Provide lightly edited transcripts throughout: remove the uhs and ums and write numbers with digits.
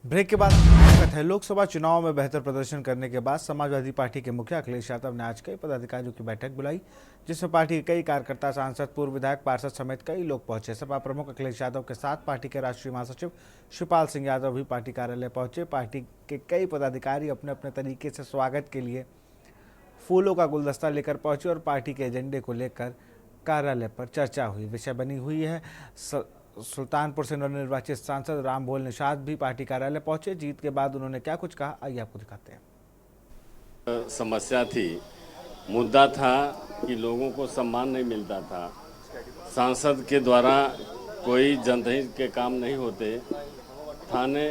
Break के बाद स्वागत है। लोकसभा चुनाव में बेहतर प्रदर्शन करने के बाद समाजवादी पार्टी के मुखिया अखिलेश यादव ने आज कई पदाधिकारियों की बैठक बुलाई, जिसमें पार्टी के कई कार्यकर्ता, सांसद, पूर्व विधायक, पार्षद समेत कई लोग पहुंचे। सपा प्रमुख अखिलेश यादव के साथ पार्टी के राष्ट्रीय महासचिव शिवपाल सिंह यादव भी पार्टी कार्यालय पहुंचे। पार्टी के कई पदाधिकारी अपने अपने तरीके से स्वागत के लिए फूलों का गुलदस्ता लेकर पहुंचे और पार्टी के एजेंडे को लेकर कार्यालय पर चर्चा हुई। विषय बनी हुई है। सुल्तानपुर से नवनिर्वाचित सांसद रामभोल निषाद भी पार्टी कार्यालय पहुंचे। जीत के बाद उन्होंने क्या कुछ कहा, आइए आपको दिखाते हैं। समस्या थी, मुद्दा था कि लोगों को सम्मान नहीं मिलता था, सांसद के द्वारा कोई जनहित के काम नहीं होते, थाने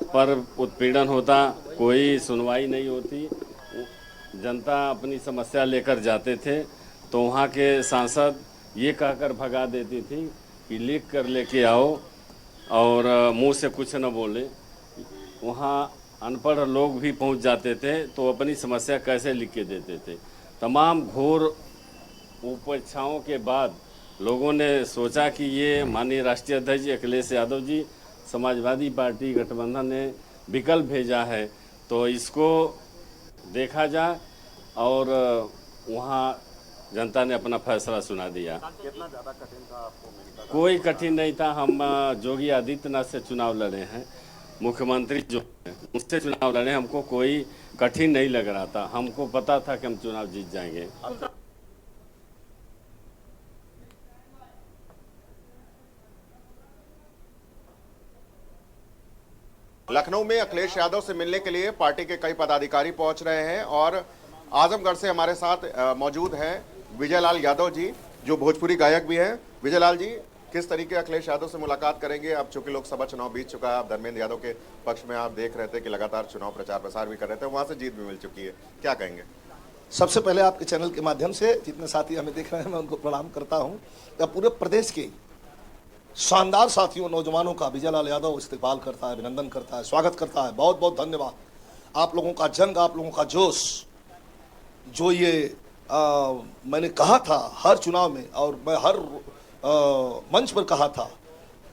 पर उत्पीड़न होता, कोई सुनवाई नहीं होती, जनता अपनी समस्या लेकर जाते थे तो वहाँ के सांसद ये कहकर भगा देती थी कि लिख कर लेके आओ और मुंह से कुछ न बोले। वहाँ अनपढ़ लोग भी पहुँच जाते थे तो अपनी समस्या कैसे लिख के देते थे। तमाम घोर उपेक्षाओं के बाद लोगों ने सोचा कि ये माननीय राष्ट्रीय अध्यक्ष जी अखिलेश यादव जी समाजवादी पार्टी गठबंधन ने विकल्प भेजा है तो इसको देखा जाए और वहाँ जनता ने अपना फैसला सुना दिया। कितना ज़्यादा कठिन था आपको मिलता? कोई कठिन नहीं था। हम योगी आदित्यनाथ से चुनाव लड़े हैं, मुख्यमंत्री जो हैं उससे चुनाव लड़े, हमको कोई कठिन नहीं लग रहा था। हमको पता था कि हम चुनाव जीत जाएंगे। लखनऊ में अखिलेश यादव से मिलने के लिए पार्टी के कई पदाधिकारी पहुंच रहे हैं और आजमगढ़ से हमारे साथ मौजूद हैं विजयलाल यादव जी, जो भोजपुरी गायक भी हैं। विजयलाल जी, किस तरीके अखिलेश यादव से मुलाकात करेंगे? अब चूंकि लोकसभा चुनाव बीत चुका है, आप धर्मेंद्र यादव के पक्ष में आप देख रहे थे कि लगातार चुनाव प्रचार प्रसार भी कर रहे थे, वहां से जीत भी मिल चुकी है, क्या कहेंगे? सबसे पहले आपके चैनल के माध्यम से जितने साथी हमें देख रहे हैं मैं उनको प्रणाम करता हूं। या पूरे प्रदेश के शानदार साथियों, नौजवानों का विजयलाल यादव इस्तेकबाल करता है, अभिनंदन करता है, स्वागत करता है। बहुत बहुत धन्यवाद। आप लोगों का जंग, आप लोगों का जोश, जो ये मैंने कहा था हर चुनाव में और मैं हर मंच पर कहा था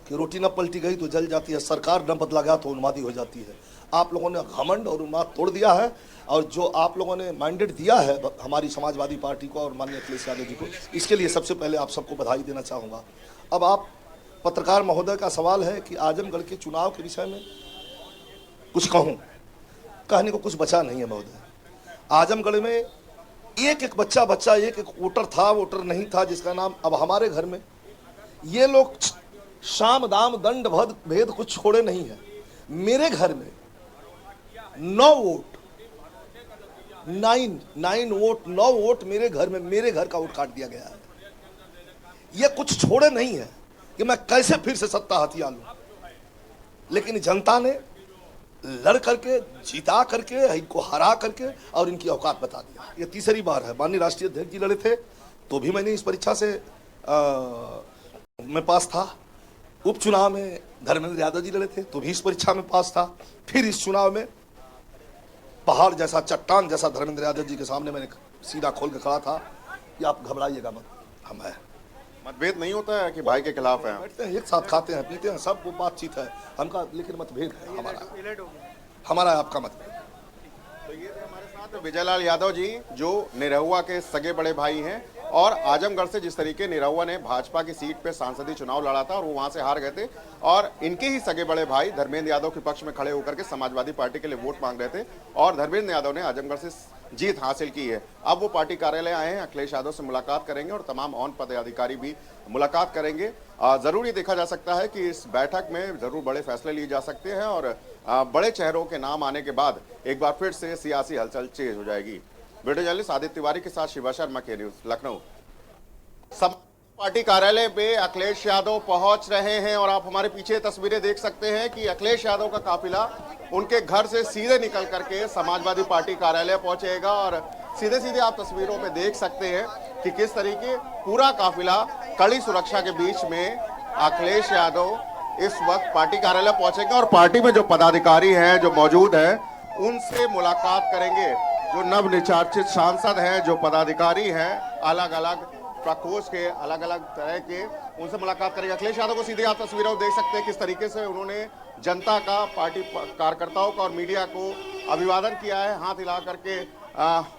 कि रोटी न पलटी गई तो जल जाती है, सरकार न बदला गया तो उन्मादी हो जाती है। आप लोगों ने घमंड और उन्माद तोड़ दिया है और जो आप लोगों ने मैंडेट दिया है हमारी समाजवादी पार्टी को और माननीय अखिलेश यादव जी को, इसके लिए सबसे पहले आप सबको बधाई देना चाहूँगा। अब आप पत्रकार महोदय का सवाल है कि आजमगढ़ के चुनाव के विषय में कुछ कहूँ, कहने को कुछ बचा नहीं है महोदय। आजमगढ़ में एक एक बच्चा एक एक वोटर था, वोटर नहीं था, जिसका नाम अब हमारे घर में ये लोग शाम दाम दंड भेद कुछ छोड़े नहीं है। मेरे घर में 9 वोट 9 वोट मेरे घर में, मेरे घर का वोट काट दिया गया है। ये कुछ छोड़े नहीं है कि मैं कैसे फिर से सत्ता हथिया लूं, लेकिन जनता ने लड़ करके, जीता करके, इनको हरा करके और इनकी औकात बता दिया। ये तीसरी बार है। माननीय राष्ट्रीय अध्यक्ष जी लड़े थे तो भी मैंने इस परीक्षा से मैं पास था। उपचुनाव में धर्मेंद्र यादव जी लड़े थे तो भी इस परीक्षा में पास था। फिर इस चुनाव में पहाड़ जैसा, चट्टान जैसा धर्मेंद्र यादव जी के सामने मैंने सीधा खोल के खड़ा था कि आप घबराइएगा मत, हम हैं। मतभेद नहीं होता है कि भाई के खिलाफ है? बैठते हैं, एक साथ खाते हैं, पीते हैं, सब वो बातचीत है हमका, लेकिन मतभेद है हमारा आपका मतभेद। तो ये थे हमारे साथ विजयलाल यादव जी, जो निरहुआ के सगे बड़े भाई हैं और आजमगढ़ से जिस तरीके निरहुआ ने भाजपा की सीट पे सांसदीय चुनाव लड़ा था और वो वहां से हार गए थे और इनके ही सगे बड़े भाई धर्मेंद्र यादव के पक्ष में खड़े होकर के समाजवादी पार्टी के लिए वोट मांग रहे थे और धर्मेंद्र यादव ने आजमगढ़ से जीत हासिल की है। अब वो पार्टी कार्यालय आए हैं, अखिलेश यादव से मुलाकात करेंगे और तमाम और पदाधिकारी भी मुलाकात करेंगे। जरूर ये देखा जा सकता है कि इस बैठक में जरूर बड़े फैसले लिए जा सकते हैं और बड़े चेहरों के नाम आने के बाद एक बार फिर से सियासी हलचल तेज हो जाएगी। वीडियो जर्नलिस्ट आदित्य तिवारी के साथ शिवा शर्मा के न्यूज लखनऊ। सब पार्टी कार्यालय पे अखिलेश यादव पहुंच रहे हैं और आप हमारे पीछे तस्वीरें देख सकते हैं कि अखिलेश यादव का काफिला उनके घर से सीधे निकल करके समाजवादी पार्टी कार्यालय पहुंचेगा और सीधे सीधे आप तस्वीरों में देख सकते हैं कि किस तरीके पूरा काफिला कड़ी सुरक्षा के बीच में अखिलेश यादव इस वक्त पार्टी कार्यालय पहुंचेंगे और पार्टी में जो पदाधिकारी हैं, जो मौजूद हैं, उनसे मुलाकात करेंगे। जो नवनिर्वाचित सांसद हैं, जो पदाधिकारी हैं, अलग अलग प्रकोष्ठ के, अलग अलग तरह के, उनसे मुलाकात करेंगे। अखिलेश यादव को सीधे आप तस्वीरों देख सकते हैं किस तरीके से उन्होंने जनता का, पार्टी कार्यकर्ताओं का और मीडिया को अभिवादन किया है। हाथ हिला करके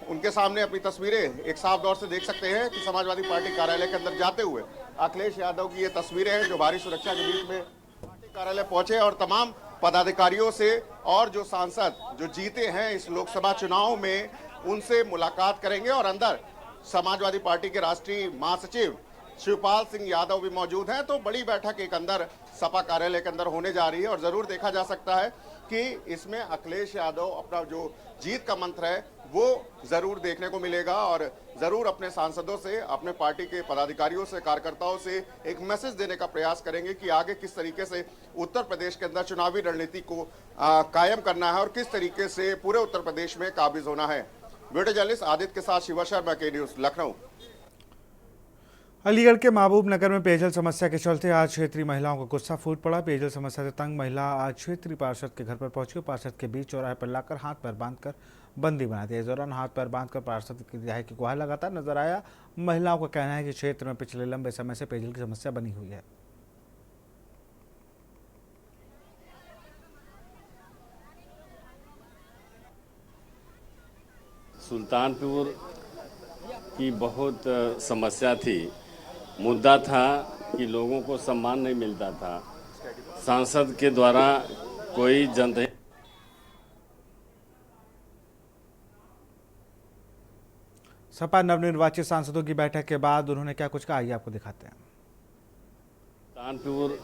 उनके सामने अपनी तस्वीरें एक साफ तौर से देख सकते हैं कि समाजवादी पार्टी कार्यालय के अंदर जाते हुए अखिलेश यादव की ये तस्वीरें हैं जो भारी सुरक्षा के बीच में पार्टी कार्यालय पहुंचे और तमाम पदाधिकारियों से और जो सांसद जो जीते हैं इस लोकसभा चुनाव में उनसे मुलाकात करेंगे। और अंदर समाजवादी पार्टी के राष्ट्रीय महासचिव शिवपाल सिंह यादव भी मौजूद हैं। तो बड़ी बैठक एक अंदर सपा कार्यालय के अंदर होने जा रही है और जरूर देखा जा सकता है कि इसमें अखिलेश यादव अपना जो जीत का मंत्र है वो जरूर देखने को मिलेगा और जरूर अपने सांसदों से, अपने पार्टी के पदाधिकारियों से, कार्यकर्ताओं से एक मैसेज देने का प्रयास करेंगे कि आगे किस तरीके से उत्तर प्रदेश के अंदर चुनावी रणनीति को कायम करना है और किस तरीके से पूरे उत्तर प्रदेश में काबिज होना है। वीडियो जर्नलिस्ट आदित्य के साथ शिवा शर्मा, के न्यूज, लखनऊ। अलीगढ़ के महबूब नगर में पेयजल समस्या के चलते आज क्षेत्रीय महिलाओं का गुस्सा फूट पड़ा। पेयजल समस्या से तंग महिला आज क्षेत्रीय पार्षद के घर पर पहुंची। पार्षद के बीच चौराहे पर लाकर हाथ पैर बांधकर बंदी बना दिया। इस दौरान हाथ पैर बांधकर पार्षद की रिहाई की गुहार लगातार नजर आया। महिलाओं का कहना है कि क्षेत्र में पिछले लंबे समय से पेयजल की समस्या बनी हुई है। सुल्तानपुर की बहुत समस्या थी। मुद्दा था कि लोगों को सम्मान नहीं मिलता था। सांसद के द्वारा कोई जनहित सपा नवनिर्वाचित सांसदों की बैठक के बाद उन्होंने क्या कुछ कहा, आइए आपको दिखाते हैं। सुल्तानपुर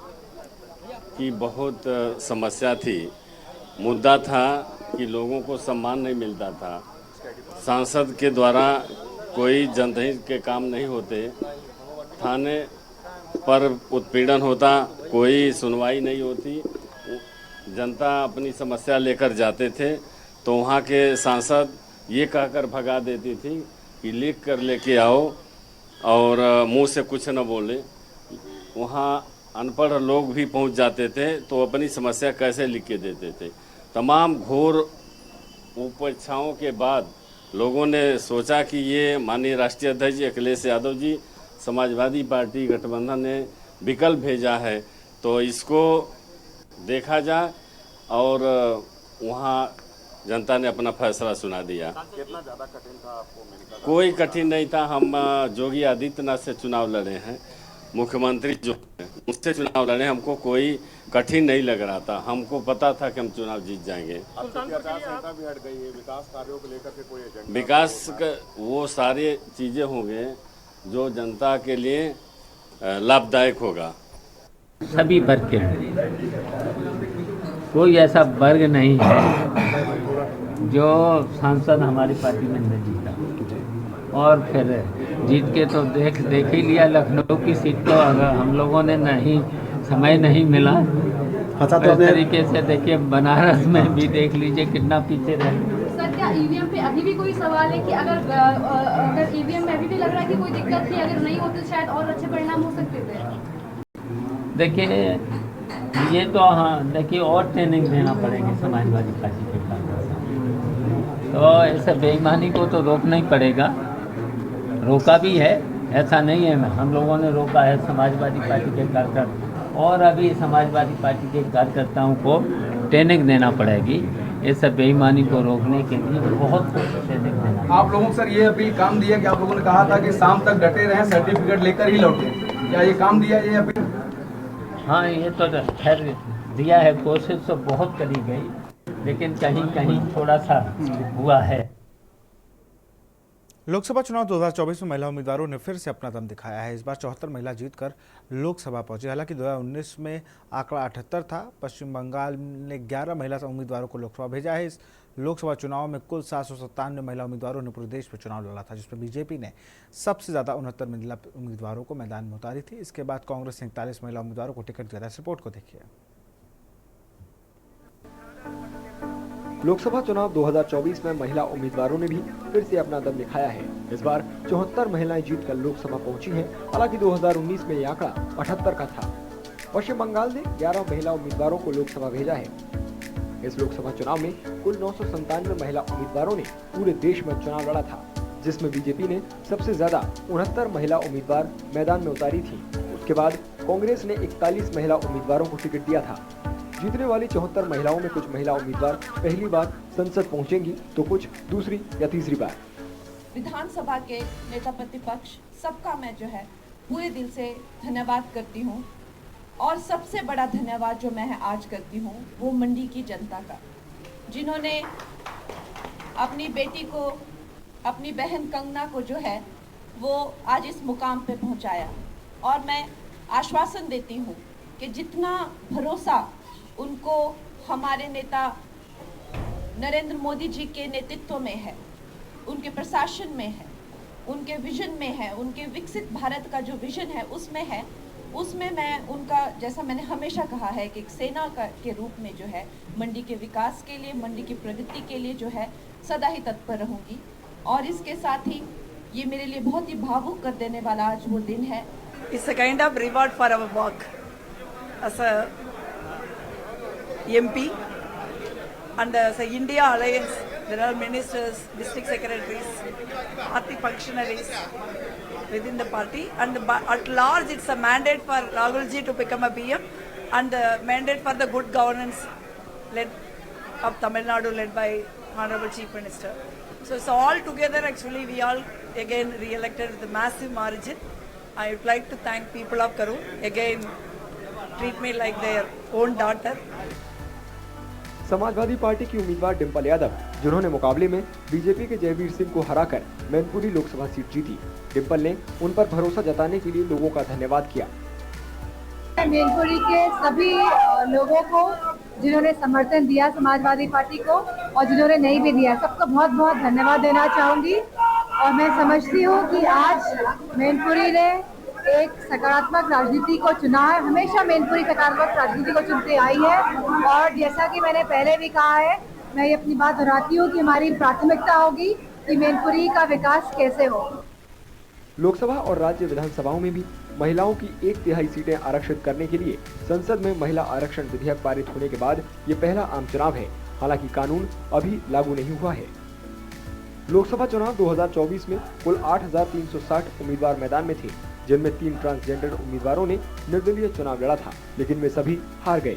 की बहुत समस्या थी। मुद्दा था कि लोगों को सम्मान नहीं मिलता था। सांसद के द्वारा कोई जनहित के काम नहीं होते, थाने पर उत्पीड़न होता, कोई सुनवाई नहीं होती। जनता अपनी समस्या लेकर जाते थे तो वहाँ के सांसद ये कहकर भगा देती थी कि लिख कर लेके आओ और मुंह से कुछ न बोले। वहाँ अनपढ़ लोग भी पहुँच जाते थे तो अपनी समस्या कैसे लिख के देते थे। तमाम घोर उपेक्षाओं के बाद लोगों ने सोचा कि ये माननीय राष्ट्रीय अध्यक्ष जी अखिलेश यादव जी, समाजवादी पार्टी गठबंधन ने विकल्प भेजा है तो इसको देखा जाए और वहाँ जनता ने अपना फैसला सुना दिया। कितना ज्यादा कठिन था आपको मिलकर? कोई कठिन नहीं था। हम योगी आदित्यनाथ से चुनाव लड़े हैं, मुख्यमंत्री जो हैं उससे चुनाव लड़े। हमको कोई कठिन नहीं लग रहा था। हमको पता था कि हम चुनाव जीत जाएंगे। अब तो आचार संहिता भी हट गई है, विकास कार्यों को लेकर के कोई एजेंडा? विकास का वो सारी चीज़ें होंगे जो जनता के लिए लाभदायक होगा। सभी वर्ग के हैं, कोई ऐसा वर्ग नहीं है जो सांसद हमारी पार्टी में नहीं जीता। और फिर जीत के तो देख ही लिया, लखनऊ की सीट तो अगर हम लोगों ने नहीं, समय नहीं मिला। इस तरीके से देखिए बनारस में भी देख लीजिए कितना पीछे रहे। सर, क्या ईवीएम पे अभी भी कोई सवाल है कि अगर ईवीएम में अभी भी लग रहा है कि कोई दिक्कत थी, अगर नहीं होती शायद और अच्छे परिणाम हो सकते थे? देखिए ये तो हाँ, देखिए और ट्रेनिंग देना पड़ेगी समाजवादी पार्टी के कार्यकर्ता। तो ऐसे बेईमानी को तो रोकना ही पड़ेगा। रोका भी है, ऐसा नहीं है हम लोगों ने रोका है समाजवादी पार्टी के कार्यकर्ता, और अभी समाजवादी पार्टी के कार्यकर्ताओं को ट्रेनिंग देना पड़ेगी। ये सब बेईमानी को रोकने के लिए बहुत ट्रेनिंग देना। आप लोगों को सर ये अभी काम दिया कि आप लोगों ने कहा था कि शाम तक डटे रहें, सर्टिफिकेट लेकर ही लौटे, क्या ये काम दिया ये अभी? हाँ, ये तो खैर दिया है, कोशिश तो बहुत करी गई लेकिन कहीं कहीं थोड़ा सा हुआ है। लोकसभा चुनाव 2024 में महिला उम्मीदवारों ने फिर से अपना दम दिखाया है। इस बार 74 महिला जीतकर लोकसभा पहुंची। हालांकि 2019 में आंकड़ा 78 था। पश्चिम बंगाल ने 11 महिला उम्मीदवारों को लोकसभा भेजा है। इस लोकसभा चुनाव में कुल 797 महिला उम्मीदवारों ने पूरे देश में चुनाव लड़ा था, जिसमें बीजेपी ने सबसे ज्यादा 69 महिला उम्मीदवारों को मैदान में उतारी थी। इसके बाद कांग्रेस ने 41 महिला उम्मीदवारों को टिकट दिया था। इस रिपोर्ट को देखिए। लोकसभा चुनाव 2024 में महिला उम्मीदवारों ने भी फिर से अपना दम दिखाया है। इस बार 74 महिलाएं जीतकर लोकसभा पहुंची हैं। हालांकि 2019 में ये आंकड़ा 78 का था। पश्चिम बंगाल ने 11 महिला उम्मीदवारों को लोकसभा भेजा है। इस लोकसभा चुनाव में कुल 997 महिला उम्मीदवारों ने पूरे देश में चुनाव लड़ा था, जिसमें बीजेपी ने सबसे ज्यादा 69 महिला उम्मीदवार मैदान में उतारी थी। उसके बाद कांग्रेस ने 41 महिला उम्मीदवारों को टिकट दिया था। जीतने वाली 74 महिलाओं में कुछ महिला उम्मीदवार पहली बार संसद पहुंचेंगी तो कुछ दूसरी या तीसरी बार। विधानसभा के नेता प्रतिपक्ष सबका मैं जो है पूरे दिल से धन्यवाद करती हूँ, और सबसे बड़ा धन्यवाद जो मैं आज करती हूँ वो मंडी की जनता का, जिन्होंने अपनी बेटी को, अपनी बहन कंगना को जो है वो आज इस मुकाम पे पहुँचाया। और मैं आश्वासन देती हूँ कि जितना भरोसा उनको हमारे नेता नरेंद्र मोदी जी के नेतृत्व में है, उनके प्रशासन में है, उनके विजन में है, उनके विकसित भारत का जो विजन है उसमें है, उसमें मैं उनका, जैसा मैंने हमेशा कहा है कि एक सेना के रूप में जो है मंडी के विकास के लिए, मंडी की प्रगति के लिए जो है सदा ही तत्पर रहूँगी। और इसके साथ ही ये मेरे लिए बहुत ही भावुक कर देने वाला आज वो दिन है। It's a kind of reward for our work as a MP and as a India Alliance. There are ministers, district secretaries, party functionaries within the party, and at large it's a mandate for Rahul ji to become a PM, and a mandate for the good governance led of Tamil Nadu, led by Honorable Chief Minister. So it's all together. Actually we all again re-elected with a massive margin. I would like to thank people of Karur, again treat me like their own daughter. Samajwadi party की उम्मीदवार डिंपल यादव, जिन्होंने मुकाबले में BJP के जयवीर सिंह को हराकर Mainpuri Lok Sabha seat जीती, डिंपल ने उन पर भरोसा जताने के लिए लोगों का धन्यवाद किया। मैनपुरी के सभी लोगों को जिन्होंने समर्थन दिया समाजवादी पार्टी को और जिन्होंने नहीं भी दिया, सबको बहुत बहुत धन्यवाद देना चाहूँगी। और मैं समझती हूँ कि आज मैनपुरी ने एक सकारात्मक राजनीति को चुना है। हमेशा मैनपुरी सकारात्मक राजनीति को चुनते आई है, और जैसा कि मैंने पहले भी कहा है, मैं ये अपनी बात दोहराती हूँ कि हमारी प्राथमिकता होगी कि मैनपुरी का विकास कैसे हो। लोकसभा और राज्य विधानसभाओं में भी महिलाओं की 1/3 सीटें आरक्षित करने के लिए संसद में महिला आरक्षण विधेयक पारित होने के बाद ये पहला आम चुनाव है। हालांकि कानून अभी लागू नहीं हुआ है। लोकसभा चुनाव 2024 में कुल 8,360 उम्मीदवार मैदान में थे, जिनमें 3 ट्रांसजेंडर उम्मीदवारों ने निर्दलीय चुनाव लड़ा था, लेकिन वे सभी हार गए।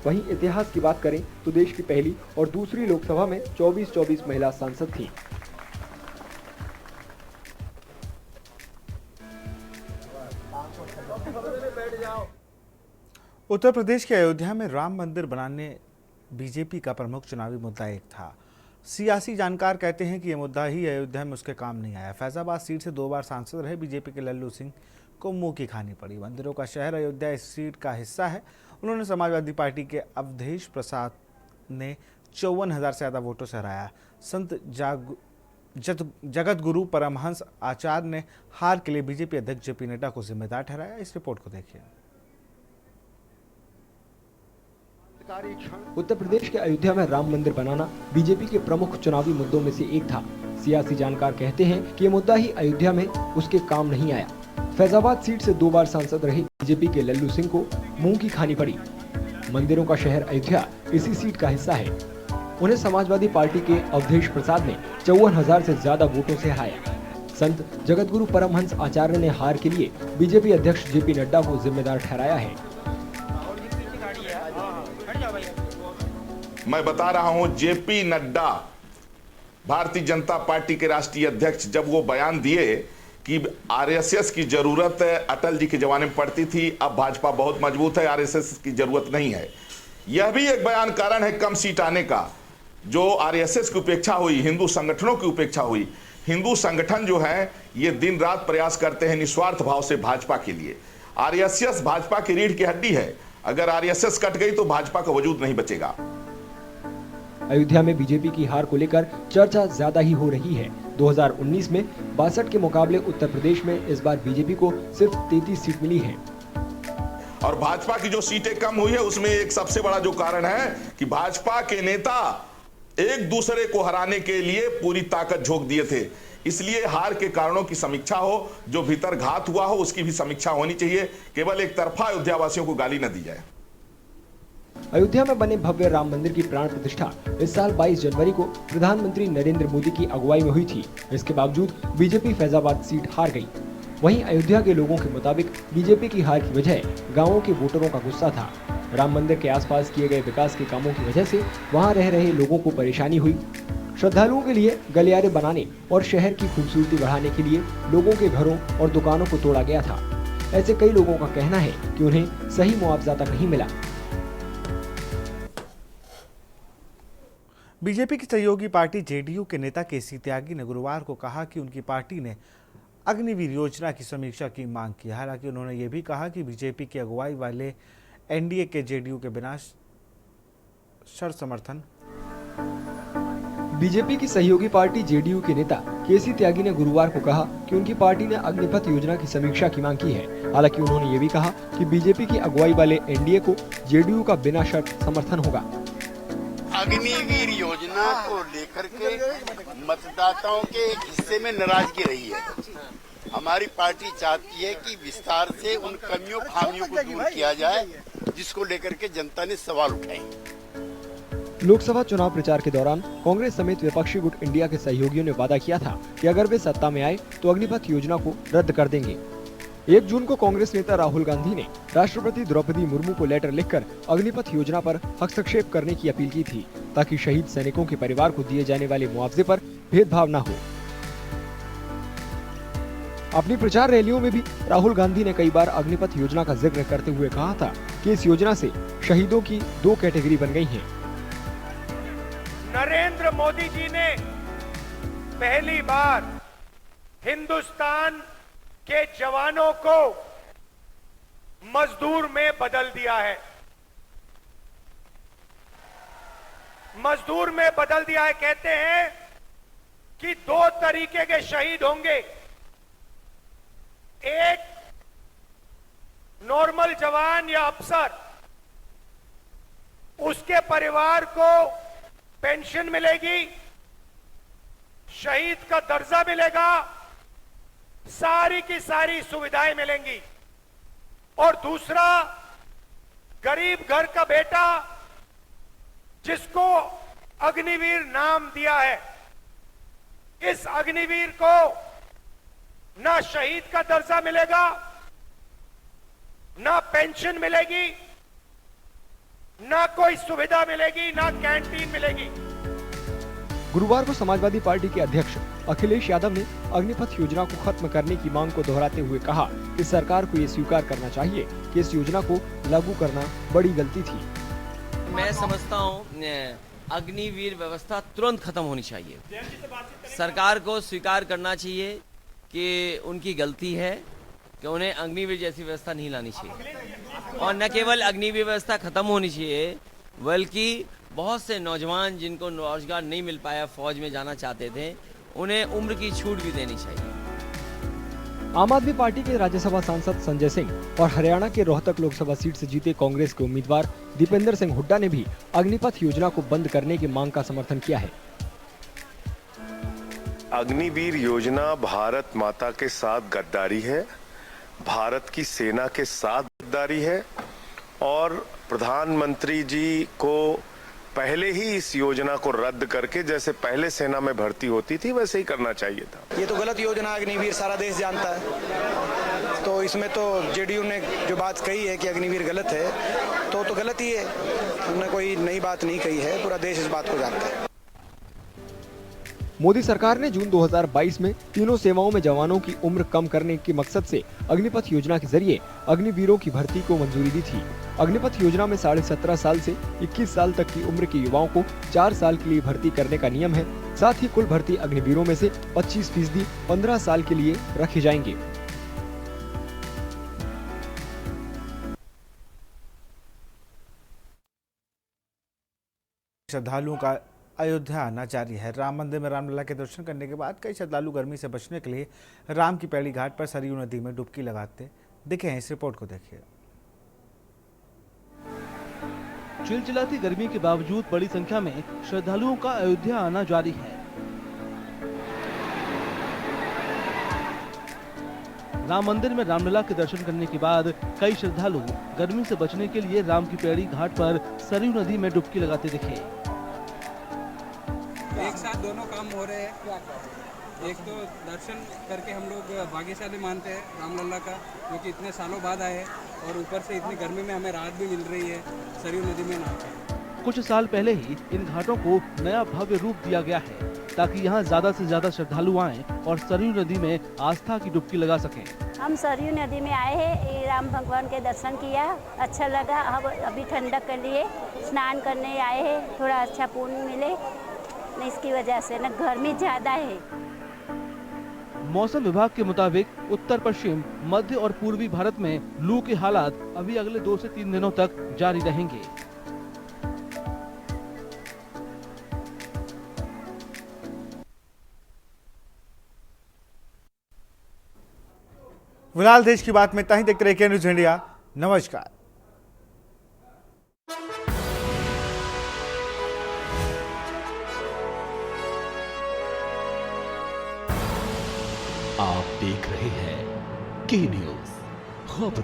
वहीं इतिहास की बात करें तो देश की पहली और दूसरी लोकसभा में 24 महिला सांसद थीं। उत्तर प्रदेश के अयोध्या में राम मंदिर बनाने बीजेपी का प्रमुख चुनावी मुद्दा एक था। सियासी जानकार कहते हैं कि यह मुद्दा ही अयोध्या में उसके काम नहीं आया। फैजाबाद सीट से 2 बार सांसद रहे बीजेपी के लल्लू सिंह को मुंह की खानी पड़ी। मंदिरों का शहर अयोध्या इस सीट का हिस्सा है। उन्होंने समाजवादी पार्टी के अवधेश प्रसाद ने 54,000 से ज़्यादा वोटों से हराया। संत जगत गुरु परमहंस आचार्य ने हार के लिए बीजेपी अध्यक्ष जेपी नड्डा को जिम्मेदार ठहराया। इस रिपोर्ट को देखिए। उत्तर प्रदेश के अयोध्या में राम मंदिर बनाना बीजेपी के प्रमुख चुनावी मुद्दों में से एक था। सियासी जानकार कहते हैं कि ये मुद्दा ही अयोध्या में उसके काम नहीं आया। फैजाबाद सीट से 2 बार सांसद रहे बीजेपी के लल्लू सिंह को मुंह की खानी पड़ी। मंदिरों का शहर अयोध्या इसी सीट का हिस्सा है। उन्हें समाजवादी पार्टी के अवधेश प्रसाद ने 54,000 से ज्यादा वोटों से हराया। संत जगतगुरु परमहंस आचार्य ने हार के लिए बीजेपी अध्यक्ष जेपी नड्डा को जिम्मेदार ठहराया है। मैं बता रहा हूं, जेपी नड्डा भारतीय जनता पार्टी के राष्ट्रीय अध्यक्ष, जब वो बयान दिए कि आरएसएस की जरूरत अटल जी के जमाने में पड़ती थी, अब भाजपा बहुत मजबूत है, आरएसएस की जरूरत नहीं है, यह भी एक बयान कारण है कम सीट आने का। जो आरएसएस की उपेक्षा हुई, हिंदू संगठनों की उपेक्षा हुई। हिंदू संगठन जो है ये दिन रात प्रयास करते हैं निस्वार्थ भाव से भाजपा के लिए। आरएसएस भाजपा की रीढ़ की हड्डी है। अगर आरएसएस कट गई तो भाजपा का वजूद नहीं बचेगा। अयोध्या में बीजेपी की हार को लेकर चर्चा ज्यादा ही हो रही है। 2019 में 62 के मुकाबले उत्तर प्रदेश में इस बार बीजेपी को सिर्फ 33 सीट मिली है। और भाजपा की जो सीटें कम हुई है उसमें एक सबसे बड़ा जो कारण है कि भाजपा के नेता एक दूसरे को हराने के लिए पूरी ताकत झोंक दिए थे। इसलिए हार के कारणों की समीक्षा हो, जो भीतर घात हुआ हो उसकी भी समीक्षा होनी चाहिए। केवल एक तरफा अयोध्या वासियों को गाली न दी जाए। अयोध्या में बने भव्य राम मंदिर की प्राण प्रतिष्ठा इस साल 22 जनवरी को प्रधानमंत्री नरेंद्र मोदी की अगुवाई में हुई थी। इसके बावजूद बीजेपी फैजाबाद सीट हार गई। वहीं अयोध्या के लोगों के मुताबिक बीजेपी की हार की वजह गांवों के वोटरों का गुस्सा था। राम मंदिर के आसपास किए गए विकास के कामों की वजह से वहां रह रहे लोगों को परेशानी हुई। श्रद्धालुओं के लिए गलियारे बनाने और शहर की खूबसूरती बढ़ाने के लिए लोगों के घरों और दुकानों को तोड़ा गया था। ऐसे कई लोगों का कहना है कि उन्हें सही मुआवजा तक नहीं मिला। बीजेपी की सहयोगी पार्टी जेडीयू के नेता केसी त्यागी ने गुरुवार को कहा कि उनकी पार्टी ने अग्निवीर योजना की समीक्षा की मांग की। हालांकि उन्होंने ये भी कहा कि बीजेपी की अगुवाई वाले एनडीए के जेडीयू के बिना शर्त समर्थन। बीजेपी की सहयोगी पार्टी जेडीयू के नेता केसी त्यागी ने गुरुवार को कहा कि उनकी पार्टी ने अग्निपथ योजना की समीक्षा की मांग की है। हालांकि उन्होंने ये भी कहा कि बीजेपी की अगुवाई वाले एनडीए को जेडीयू का बिना शर्त समर्थन होगा। अग्निवीर योजना को लेकर के मतदाताओं के एक हिस्से में नाराजगी रही है। हमारी पार्टी चाहती है कि विस्तार से उन कमियों खामियों को दूर किया जाए जिसको लेकर के जनता ने सवाल उठाए। लोकसभा चुनाव प्रचार के दौरान कांग्रेस समेत विपक्षी गुट इंडिया के सहयोगियों ने वादा किया था कि अगर वे सत्ता में आए तो अग्निपथ योजना को रद्द कर देंगे। 1 जून को कांग्रेस नेता राहुल गांधी ने राष्ट्रपति द्रौपदी मुर्मू को लेटर लिखकर अग्निपथ योजना पर हस्तक्षेप करने की अपील की थी, ताकि शहीद सैनिकों के परिवार को दिए जाने वाले मुआवजे पर भेदभाव न हो। अपनी प्रचार रैलियों में भी राहुल गांधी ने कई बार अग्निपथ योजना का जिक्र करते हुए कहा था कि इस योजना से शहीदों की 2 कैटेगरी बन गई है। नरेंद्र मोदी जी ने पहली बार हिंदुस्तान के जवानों को मजदूर में बदल दिया है। मजदूर में बदल दिया है। कहते हैं कि 2 तरीके के शहीद होंगे, एक नॉर्मल जवान या अफसर, उसके परिवार को पेंशन मिलेगी, शहीद का दर्जा मिलेगा, सारी की सारी सुविधाएं मिलेंगी। और दूसरा, गरीब घर का बेटा जिसको अग्निवीर नाम दिया है, इस अग्निवीर को ना शहीद का दर्जा मिलेगा, ना पेंशन मिलेगी, ना कोई सुविधा मिलेगी, ना कैंटीन मिलेगी। गुरुवार को समाजवादी पार्टी के अध्यक्ष अखिलेश यादव ने अग्निपथ योजना को खत्म करने की मांग को दोहराते हुए कहा कि सरकार को ये स्वीकार करना चाहिए कि इस योजना को लागू करना बड़ी गलती थी। मैं समझता हूँ अग्निवीर व्यवस्था तुरंत खत्म होनी चाहिए। सरकार को स्वीकार करना चाहिए कि उनकी गलती है कि उन्हें अग्निवीर जैसी व्यवस्था नहीं लानी चाहिए। और न केवल अग्निवीर व्यवस्था खत्म होनी चाहिए, बल्कि बहुत से नौजवान जिनको रोजगार नहीं मिल पाया, फौज में जाना चाहते थे, उन्हें उम्र की छूट भी देनी चाहिए। आम आदमी पार्टी के राज्यसभा सांसद संजय सिंह और हरियाणा के रोहतक लोकसभा सीट से जीते कांग्रेस के उम्मीदवार दीपेंद्र सिंह हुड्डा ने भी अग्निपथ योजना को बंद करने की मांग का समर्थन किया है। अग्निवीर योजना भारत माता के साथ गद्दारी है, भारत की सेना के साथ गद्दारी है और प्रधानमंत्री जी को पहले ही इस योजना को रद्द करके जैसे पहले सेना में भर्ती होती थी वैसे ही करना चाहिए था। ये तो गलत योजना अग्निवीर सारा देश जानता है, तो इसमें तो जेडीयू ने जो बात कही है कि अग्निवीर गलत है तो गलत ही है। उन्होंने कोई नई बात नहीं कही है, पूरा देश इस बात को जानता है। मोदी सरकार ने जून 2022 में तीनों सेवाओं में जवानों की उम्र कम करने के मकसद से अग्निपथ योजना के जरिए अग्निवीरों की भर्ती को मंजूरी दी थी। अग्निपथ योजना में 17.5 साल से 21 साल तक की उम्र के युवाओं को 4 साल के लिए भर्ती करने का नियम है। साथ ही कुल भर्ती अग्निवीरों में से 25% 15 साल के लिए रखे जाएंगे। श्रद्धालुओं का अयोध्या आना जारी है। राम मंदिर में रामलला के दर्शन करने के बाद कई श्रद्धालु गर्मी से बचने के लिए राम की पैड़ी घाट पर सरयू नदी में डुबकी लगाते दिखे हैं। इस रिपोर्ट को देखिए। चिलचिलाती गर्मी के बावजूद बड़ी संख्या में श्रद्धालुओं का अयोध्या आना जारी है। राम मंदिर में रामलला के दर्शन करने के बाद कई श्रद्धालु गर्मी से बचने के लिए राम की पैड़ी घाट पर सरयू नदी में डुबकी लगाते दिखे। एक साथ दोनों काम हो रहे हैं। एक तो दर्शन करके हम लोग भाग्यशाली मानते हैं रामलला का, क्योंकि इतने सालों बाद आए, और ऊपर से इतनी गर्मी में हमें राहत भी मिल रही है सरयू नदी में नहा। कुछ साल पहले ही इन घाटों को नया भव्य रूप दिया गया है ताकि यहाँ ज्यादा से ज्यादा श्रद्धालु आएं और सरयू नदी में आस्था की डुबकी लगा सकें। हम सरयू नदी में आए हैं, राम भगवान के दर्शन किया, अच्छा लगा। अब अभी ठंडक के लिए स्नान करने आए हैं, थोड़ा अच्छा पुण्य मिले, इसकी वजह से न गर्मी ज्यादा है। मौसम विभाग के मुताबिक उत्तर पश्चिम, मध्य और पूर्वी भारत में लू के हालात अभी अगले 2 से 3 दिनों तक जारी रहेंगे। फिलहाल देश की बात में इतना ही। देखते रहिए न्यूज़ इंडिया। नमस्कार। आप देख रहे हैं के न्यूज़।